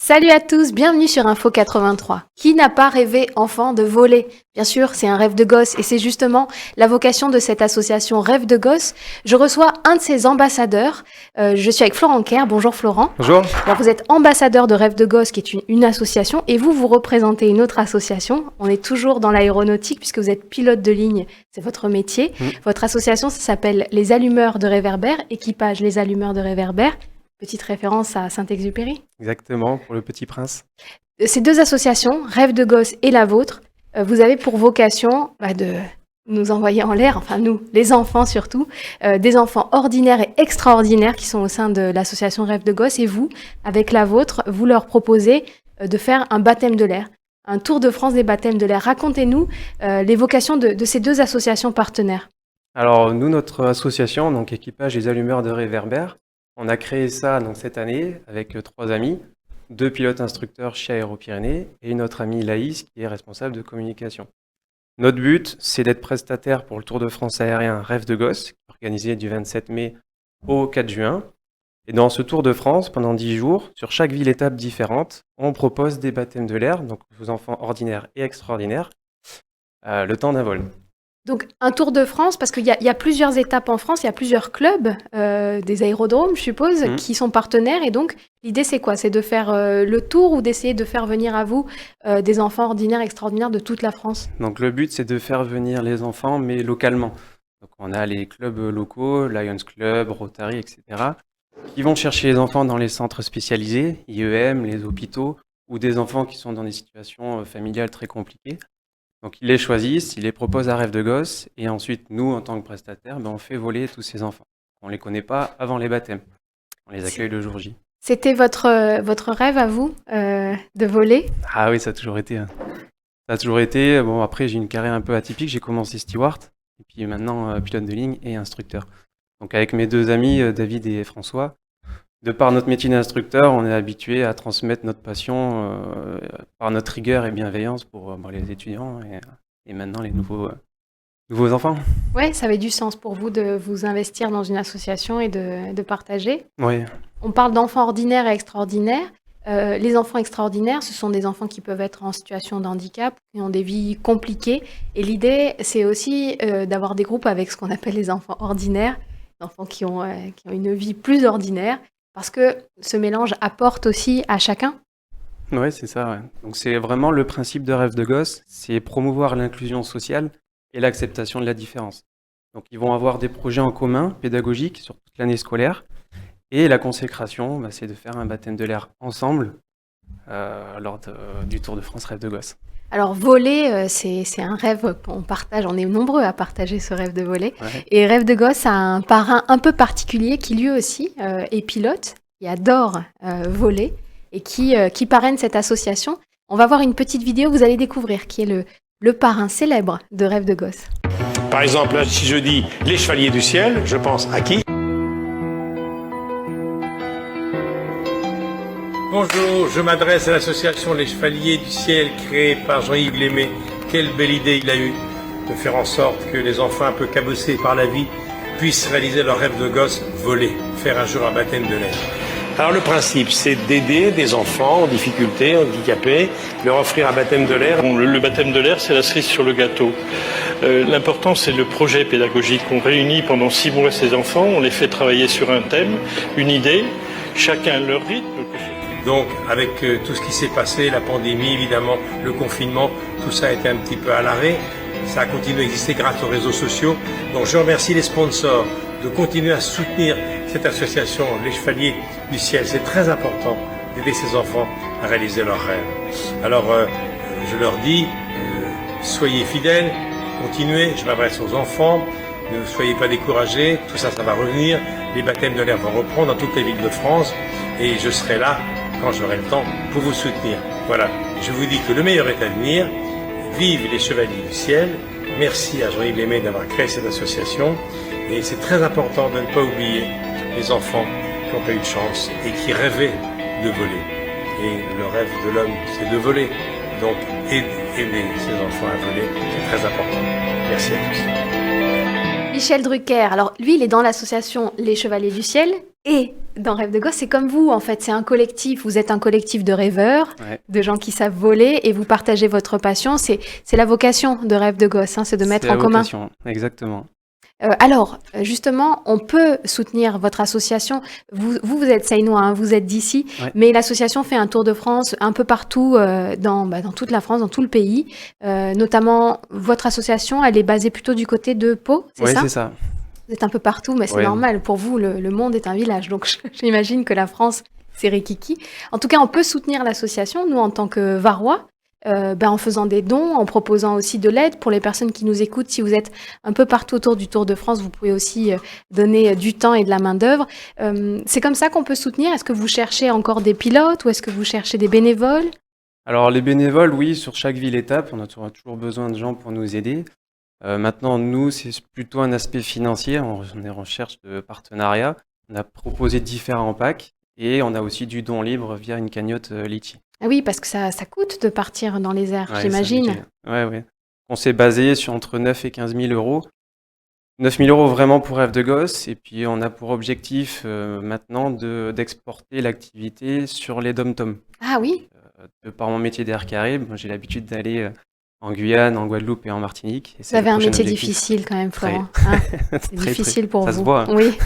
Salut à tous, bienvenue sur Info 83. Qui n'a pas rêvé enfant de voler? Bien sûr, c'est un rêve de gosse et c'est justement la vocation de cette association Rêve de gosse. Je reçois un de ses ambassadeurs. Je suis avec Florent Kerr. Bonjour Florent. Bonjour. Alors vous êtes ambassadeur de Rêve de gosse qui est une association et vous représentez une autre association. On est toujours dans l'aéronautique puisque vous êtes pilote de ligne, c'est votre métier. Votre association, ça s'appelle Les Allumeurs de Réverbère, équipage Les Allumeurs de Réverbère. Petite référence à Saint-Exupéry. Exactement, pour le Petit Prince. Ces deux associations, Rêve de gosse et la vôtre, vous avez pour vocation de nous envoyer en l'air, enfin nous, les enfants surtout, des enfants ordinaires et extraordinaires qui sont au sein de l'association Rêve de gosse. Et vous, avec la vôtre, vous leur proposez de faire un baptême de l'air, un tour de France des baptêmes de l'air. Racontez-nous les vocations de ces deux associations partenaires. Alors nous, notre association, donc Équipage Les Allumeurs de Réverbère, on a créé ça donc, cette année avec 3 amis, 2 pilotes instructeurs chez Aéropyrénées et une autre amie Laïs qui est responsable de communication. Notre but, c'est d'être prestataire pour le Tour de France aérien Rêve de gosse, organisé du 27 mai au 4 juin. Et dans ce Tour de France, pendant 10 jours, sur chaque ville-étape différente, on propose des baptêmes de l'air, donc aux enfants ordinaires et extraordinaires, le temps d'un vol. Donc un Tour de France, parce qu'il y a plusieurs étapes en France, il y a plusieurs clubs, des aérodromes, je suppose, qui sont partenaires. Et donc l'idée, c'est quoi? C'est de faire le tour ou d'essayer de faire venir à vous des enfants ordinaires, extraordinaires de toute la France? Donc le but, c'est de faire venir les enfants, mais localement. Donc on a les clubs locaux, Lions Club, Rotary, etc., qui vont chercher les enfants dans les centres spécialisés, IEM, les hôpitaux, ou des enfants qui sont dans des situations familiales très compliquées. Donc ils les choisissent, ils les proposent à Rêve de gosse, et ensuite nous, en tant que prestataires, on fait voler tous ces enfants. On ne les connaît pas avant les baptêmes, on les accueille le jour J. C'était votre rêve à vous, de voler? Ah oui, ça a toujours été. Ça a toujours été. Bon, après, j'ai une carrière un peu atypique, j'ai commencé steward, et puis maintenant pilote de ligne et instructeur. Donc avec mes 2 amis, David et François, de par notre métier d'instructeur, on est habitué à transmettre notre passion par notre rigueur et bienveillance pour les étudiants et maintenant les nouveaux enfants. Ouais, ça avait du sens pour vous de vous investir dans une association et de partager. Oui, On parle d'enfants ordinaires et extraordinaires. Les enfants extraordinaires, ce sont des enfants qui peuvent être en situation de handicap, qui ont des vies compliquées. Et l'idée, c'est aussi d'avoir des groupes avec ce qu'on appelle les enfants ordinaires, des enfants qui ont une vie plus ordinaire, parce que ce mélange apporte aussi à chacun. ouais, c'est ça. Ouais. Donc c'est vraiment le principe de Rêve de gosse, c'est promouvoir l'inclusion sociale et l'acceptation de la différence. Donc ils vont avoir des projets en commun, pédagogiques, sur toute l'année scolaire. Et la consécration, c'est de faire un baptême de l'air ensemble lors du Tour de France Rêve de gosse. Alors voler, c'est un rêve qu'on partage, on est nombreux à partager ce rêve de voler. Ouais. Et Rêve de gosse a un parrain un peu particulier qui lui aussi est pilote, qui adore voler et qui parraine cette association. On va voir une petite vidéo, vous allez découvrir qui est le parrain célèbre de Rêve de gosse. Par exemple, là, si je dis les Chevaliers du Ciel, je pense à qui? Bonjour, je m'adresse à l'association Les Chevaliers du Ciel créée par Jean-Yves Lémé. Quelle belle idée il a eue de faire en sorte que les enfants un peu cabossés par la vie puissent réaliser leur rêve de gosse, voler, faire un jour un baptême de l'air. Alors le principe, c'est d'aider des enfants en difficulté, handicapés, leur offrir un baptême de l'air. Bon, le baptême de l'air, c'est la cerise sur le gâteau. L'important, c'est le projet pédagogique. On réunit pendant 6 mois ces enfants, on les fait travailler sur un thème, une idée, chacun à leur rythme. Donc, avec tout ce qui s'est passé, la pandémie, évidemment, le confinement, tout ça a été un petit peu à l'arrêt. Ça a continué à exister grâce aux réseaux sociaux. Donc, je remercie les sponsors de continuer à soutenir cette association, les Chevaliers du Ciel. C'est très important d'aider ces enfants à réaliser leurs rêves. Alors, je leur dis, soyez fidèles, continuez. Je m'adresse aux enfants. Ne soyez pas découragés. Tout ça, ça va revenir. Les baptêmes de l'air vont reprendre dans toutes les villes de France. Et je serai là quand j'aurai le temps pour vous soutenir. Voilà, je vous dis que le meilleur est à venir. Vive les Chevaliers du Ciel. Merci à Jean-Yves Lémé d'avoir créé cette association. Et c'est très important de ne pas oublier les enfants qui n'ont pas eu de chance et qui rêvaient de voler. Et le rêve de l'homme, c'est de voler. Donc, aider ces enfants à voler, c'est très important. Merci à tous. Michel Drucker, alors lui, il est dans l'association Les Chevaliers du Ciel et dans Rêve de Gosse, c'est comme vous, en fait. C'est un collectif. Vous êtes un collectif de rêveurs, Ouais. de gens qui savent voler et vous partagez votre passion. C'est la vocation de Rêve de Gosse, hein, c'est de mettre C'est en la commun. vocation, exactement. Alors, justement, on peut soutenir votre association. Vous êtes Saïnois, hein, vous êtes d'ici, Ouais. mais l'association fait un tour de France un peu partout dans toute la France, dans tout le pays. Notamment, votre association, elle est basée plutôt du côté de Pau, c'est Oui, ça? c'est ça. Vous êtes un peu partout, mais c'est Ouais. normal. Pour vous, le monde est un village, donc j'imagine que la France, c'est Rikiki. En tout cas, on peut soutenir l'association, nous, en tant que Varois. En faisant des dons, en proposant aussi de l'aide pour les personnes qui nous écoutent. Si vous êtes un peu partout autour du Tour de France, vous pouvez aussi donner du temps et de la main-d'œuvre. C'est comme ça qu'on peut soutenir. Est-ce que vous cherchez encore des pilotes ou est-ce que vous cherchez des bénévoles? Alors les bénévoles, oui, sur chaque ville-étape, on aura toujours besoin de gens pour nous aider. Maintenant, nous, c'est plutôt un aspect financier. On est en recherche de partenariat. On a proposé différents packs et on a aussi du don libre via une cagnotte Litchi. Ah oui, parce que ça coûte de partir dans les airs, Ouais, j'imagine. c'est un budget. Ouais, ouais. On s'est basé sur entre 9 et 15 000 euros. 9 000 euros vraiment pour Rêve de Gosse. Et puis, on a pour objectif maintenant d'exporter l'activité sur les dom-toms. Ah oui, De par mon métier d'air carré, bon, j'ai l'habitude d'aller en Guyane, en Guadeloupe et en Martinique. Et vous c'est le avez un prochain métier objectif. difficile quand même, Très. Florent. Hein, c'est Très, difficile pour ça vous. se voit, hein. Oui.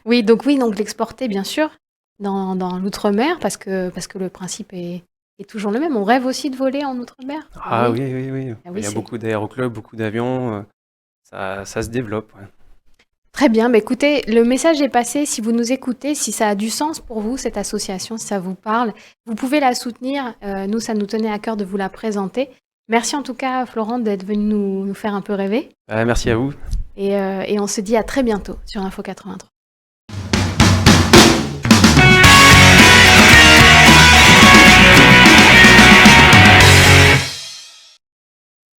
Oui, donc l'exporter, bien sûr, dans l'outre-mer, parce que le principe est toujours le même. On rêve aussi de voler en outre-mer. Ah oui, oui, oui. Ah oui, Il y a c'est- beaucoup d'aéroclubs, beaucoup d'avions. Ça se développe. Ouais. Très bien, écoutez, le message est passé. Si vous nous écoutez, si ça a du sens pour vous, cette association, si ça vous parle, vous pouvez la soutenir. Nous, ça nous tenait à cœur de vous la présenter. Merci en tout cas, Florent, d'être venu nous faire un peu rêver. Merci à vous. Et on se dit à très bientôt sur Info 83.